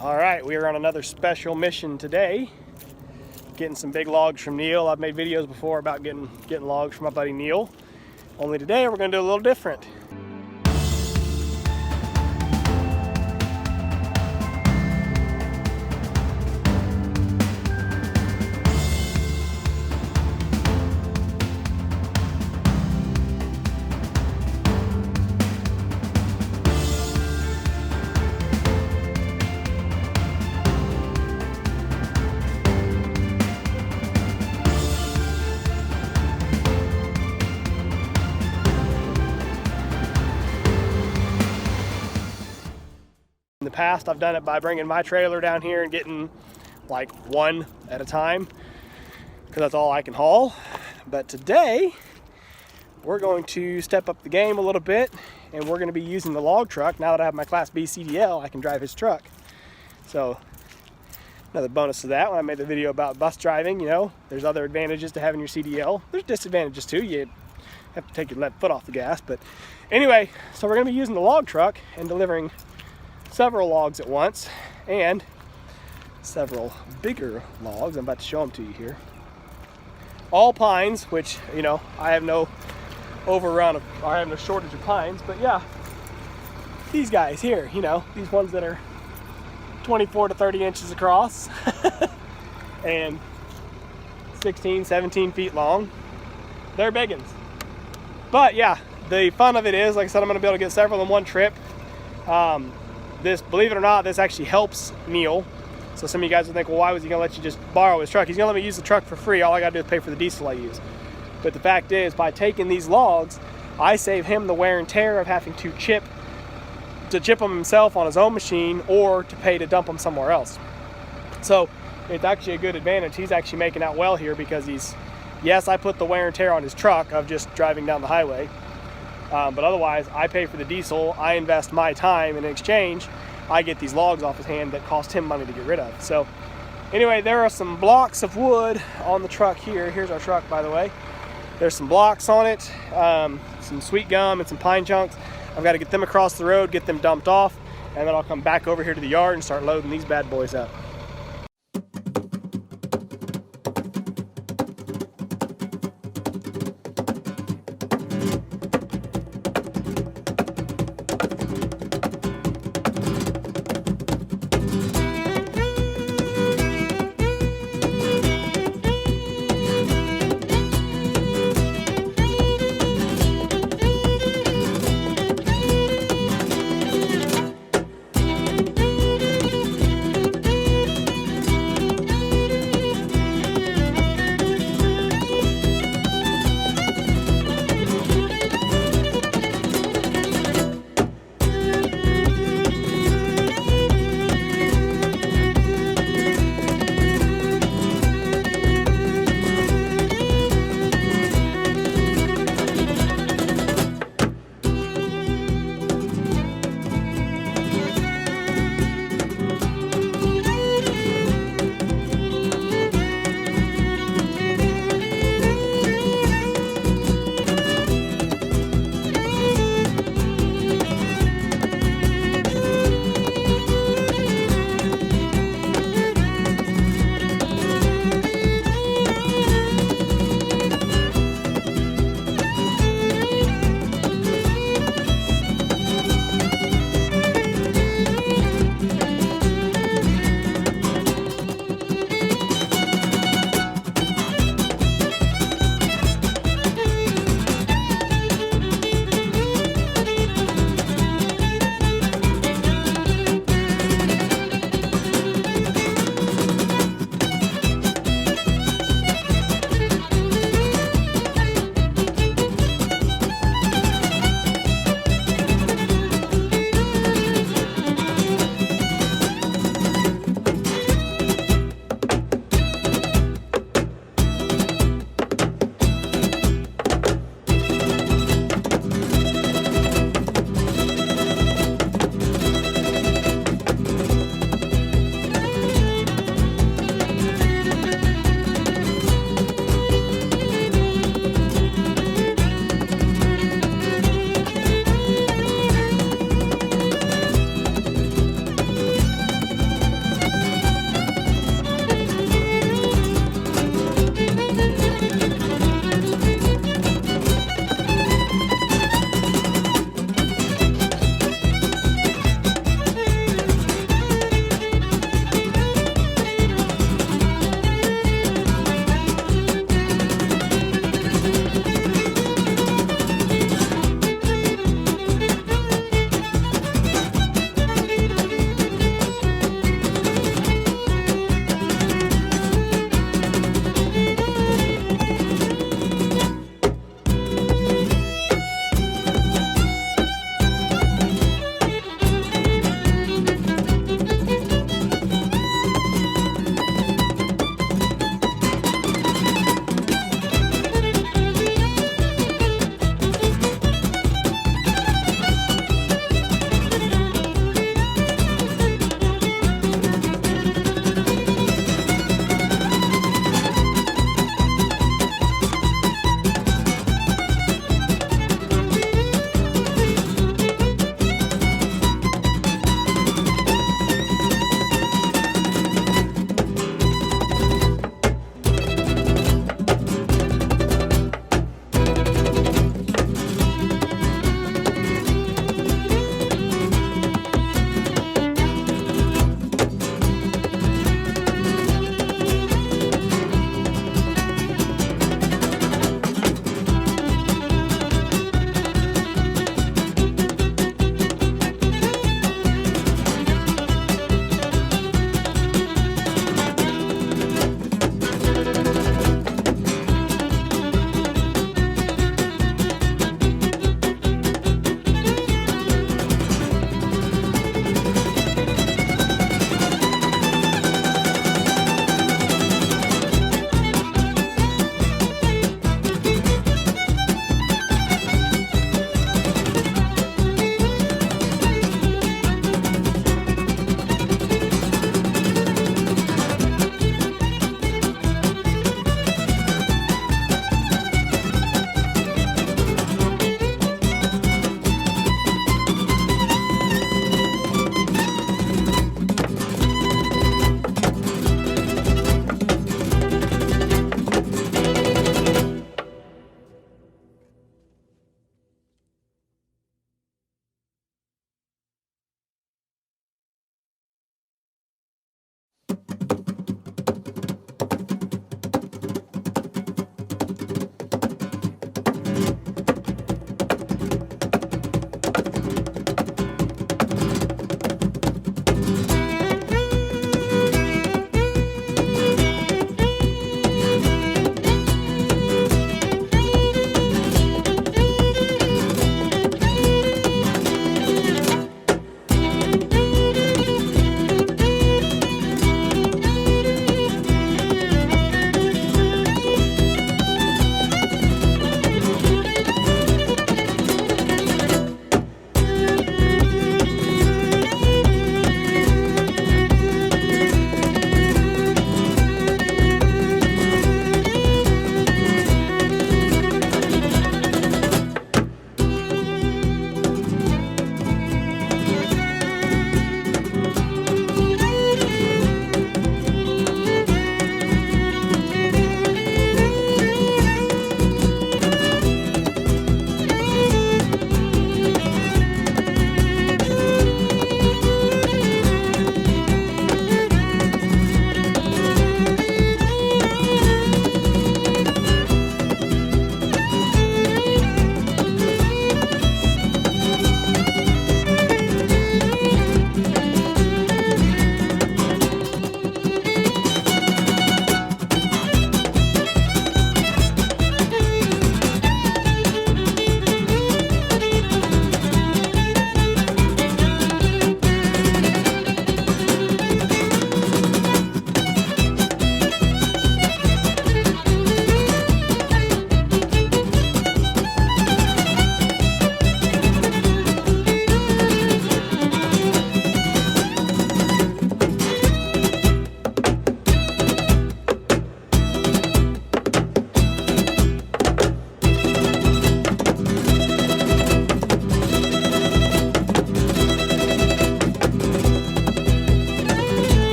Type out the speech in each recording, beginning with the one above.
All right, we are on another special mission today. Getting some big logs from Neil. I've made videos before about getting logs from my buddy Neil. Only today we're gonna do a little different. In the past, I've done it by bringing my trailer down here and getting like one at a time because that's all I can haul. But today, we're going to step up the game a little bit and we're going to be using the log truck. Now that I have my Class B CDL, I can drive his truck. So, another bonus to that, when I made the video about bus driving, you know, there's other advantages to having your CDL. There's disadvantages too. You have to take your left foot off the gas. But anyway, so we're going to be using the log truck and delivering several logs at once and several bigger logs. I'm about to show them to you here. All pines, which, you know, I have no overrun of, or I have no shortage of pines, but yeah, these guys here, you know, these ones that are 24 to 30 inches across and 16, 17 feet long, they're big ones. But yeah, the fun of it is, like I said, I'm gonna be able to get several in one trip. This, believe it or not, this actually helps Neil. So some of you guys would think, well, why was he gonna let you just borrow his truck? He's gonna let me use the truck for free. All I gotta do is pay for the diesel I use. But the fact is, by taking these logs, I save him the wear and tear of having to chip them himself on his own machine or to pay to dump them somewhere else. So it's actually a good advantage. He's actually making out well here because yes, I put the wear and tear on his truck of just driving down the highway. But otherwise, I pay for the diesel, I invest my time, and in exchange, I get these logs off his hand that cost him money to get rid of. So anyway, there are some blocks of wood on the truck here. Here's our truck, by the way. There's some blocks on it, some sweet gum and some pine chunks. I've got to get them across the road, get them dumped off, and then I'll come back over here to the yard and start loading these bad boys up.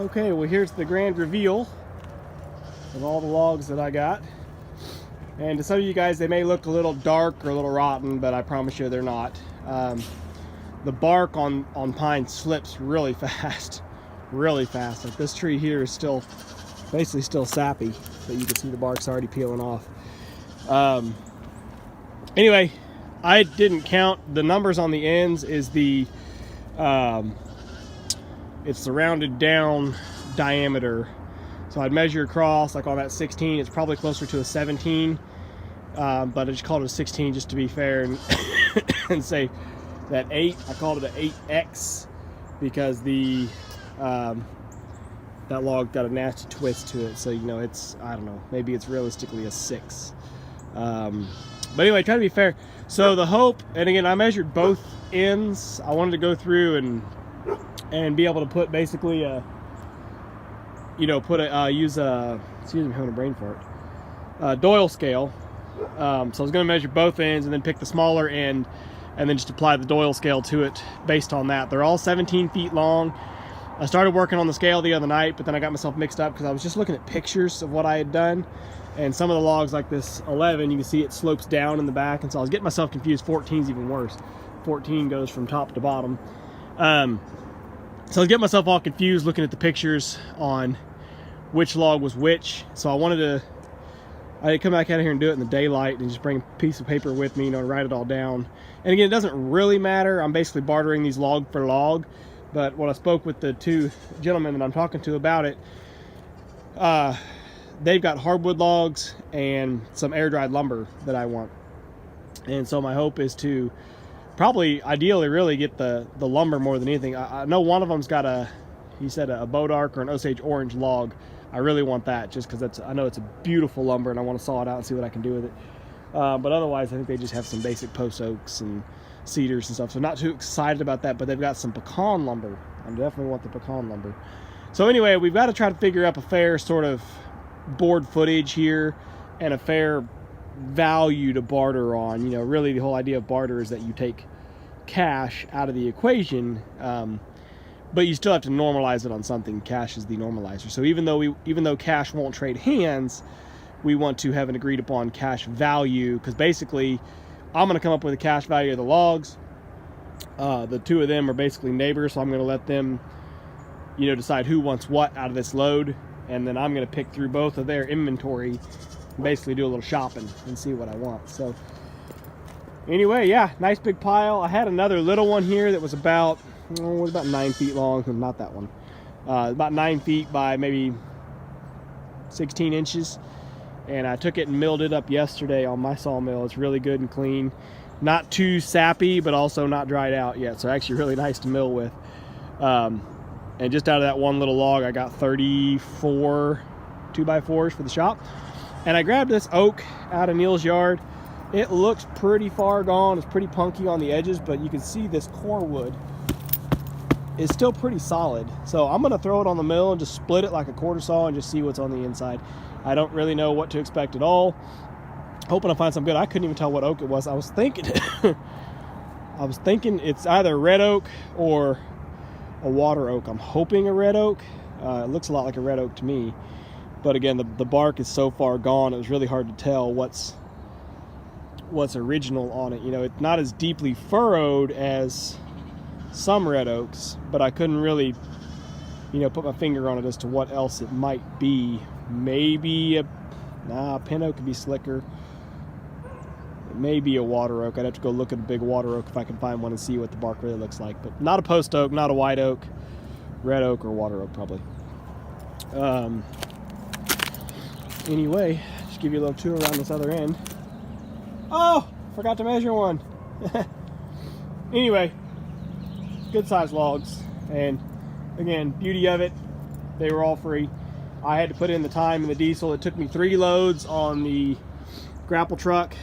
Okay, well here's the grand reveal of all the logs that I got. And to some of you guys, they may look a little dark or a little rotten, but I promise you they're not. The bark on pine slips really fast, really fast. Like this tree here is still, basically still sappy, but you can see the bark's already peeling off. Anyway, I didn't count the numbers on the ends. Is the it's the rounded down diameter. So I'd measure across, like on that 16, it's probably closer to a 17, but I just called it a 16 just to be fair, and say that 8, I called it an 8X because the that log got a nasty twist to it. So, you know, it's, I don't know, maybe it's realistically a 6. But anyway, try to be fair. So the hope, and again, I measured both ends. I wanted to go through and be able to put basically a, you know, use a, excuse me, I'm having a brain fart, Doyle scale. So I was going to measure both ends and then pick the smaller end and then just apply the Doyle scale to it based on that. They're all 17 feet long. I started working on the scale the other night, but then I got myself mixed up because I was just looking at pictures of what I had done. And some of the logs, like this 11, you can see it slopes down in the back, and so I was getting myself confused. 14 is even worse. 14 goes from top to bottom. So I was getting myself all confused looking at the pictures on which log was which. So I had to come back out here and do it in the daylight and just bring a piece of paper with me, you know, to write it all down. And again, it doesn't really matter. I'm basically bartering these log for log. But when I spoke with the two gentlemen that I'm talking to about it, they've got hardwood logs and some air-dried lumber that I want. And so my hope is to probably, ideally, really get the lumber more than anything. I know one of them's got he said a Bodark or an Osage orange log. I really want that just because I know it's a beautiful lumber and I want to saw it out and see what I can do with it. But otherwise, I think they just have some basic post oaks and cedars and stuff. So not too excited about that, but they've got some pecan lumber. I definitely want the pecan lumber. So anyway, we've got to try to figure out a fair sort of board footage here and a fair value to barter on. You know, really the whole idea of barter is that you take cash out of the equation, but you still have to normalize it on something. Cash is the normalizer. So even though cash won't trade hands, we want to have an agreed upon cash value, because basically I'm going to come up with a cash value of the logs. The two of them are basically neighbors, so I'm going to let them, you know, decide who wants what out of this load, and then I'm going to pick through both of their inventory and basically do a little shopping and see what I want. So anyway, yeah, nice big pile. I had another little one here that was about 9 feet long. Not that one. About 9 feet by maybe 16 inches. And I took it and milled it up yesterday on my sawmill. It's really good and clean. Not too sappy, but also not dried out yet. So actually really nice to mill with. And just out of that one little log, I got 34 2x4s for the shop. And I grabbed this oak out of Neil's yard. It looks pretty far gone. It's pretty punky on the edges, but you can see this core wood is still pretty solid. So I'm gonna throw it on the mill and just split it like a quarter saw and just see what's on the inside. I don't really know what to expect at all. Hoping I find something good. I couldn't even tell what oak it was. I was thinking it's either red oak or a water oak. I'm hoping a red oak. It looks a lot like a red oak to me. But again, the bark is so far gone, it was really hard to tell what's original on it. You know, it's not as deeply furrowed as some red oaks, but I couldn't really, you know, put my finger on it as to what else it might be. Maybe a pin oak could be slicker. It may be a water oak. I'd have to go look at a big water oak if I can find one and see what the bark really looks like. But not a post oak, not a white oak, red oak or water oak probably. Anyway, just give you a little tour around this other end. Oh, forgot to measure one. Anyway, good sized logs, and again, beauty of it, they were all free. I had to put in the time and the diesel. It took me 3 loads on the grapple truck,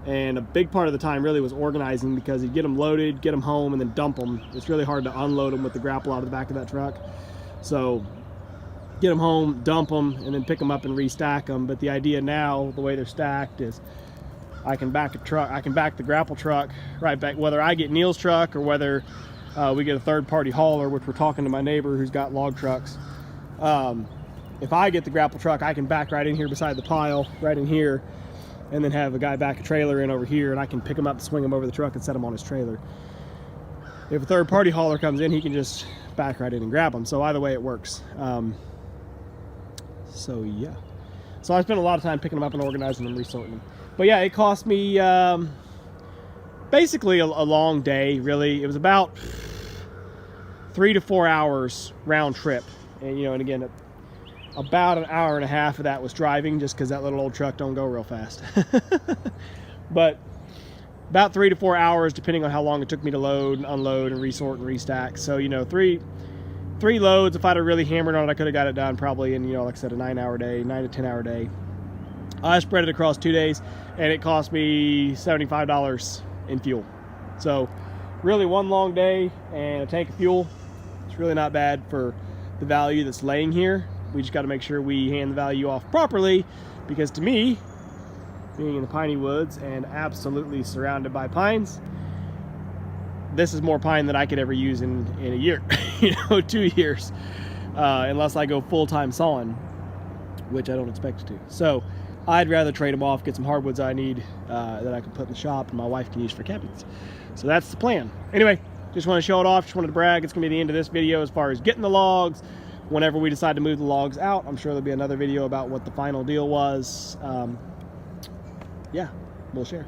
and a big part of the time really was organizing, because you get them loaded, get them home, and then dump them. It's really hard to unload them with the grapple out of the back of that truck. So get them home, dump them, and then pick them up and restack them. But the idea now, the way they're stacked, is I can back the grapple truck right back, whether I get Neil's truck or whether we get a third-party hauler, which we're talking to my neighbor who's got log trucks. If I get the grapple truck, I can back right in here beside the pile, right in here, and then have a guy back a trailer in over here, and I can pick him up, swing him over the truck, and set him on his trailer. If a third-party hauler comes in, he can just back right in and grab them. So either way, it works. So yeah. So I spent a lot of time picking them up and organizing them, resorting them. But yeah, it cost me basically a long day, really. It was about 3 to 4 hours round trip. And, you know, and again, about an hour and a half of that was driving, just because that little old truck don't go real fast. But about 3 to 4 hours, depending on how long it took me to load and unload and resort and restack. So, you know, three loads. If I'd have really hammered on it, I could have got it done probably in, you know, like I said, a 9 to 10 hour day. I spread it across 2 days, and it cost me $75 in fuel. So really one long day and a tank of fuel. It's really not bad for the value that's laying here. We just got to make sure we hand the value off properly, because to me, being in the piney woods and absolutely surrounded by pines, this is more pine than I could ever use in a year, you know, 2 years, unless I go full-time sawing, which I don't expect to. So I'd rather trade them off, get some hardwoods I need that I can put in the shop and my wife can use for cabinets. So that's the plan. Anyway, just want to show it off, just wanted to brag. It's gonna be the end of this video as far as getting the logs. Whenever we decide to move the logs out, I'm sure there'll be another video about what the final deal was. Yeah, we'll share.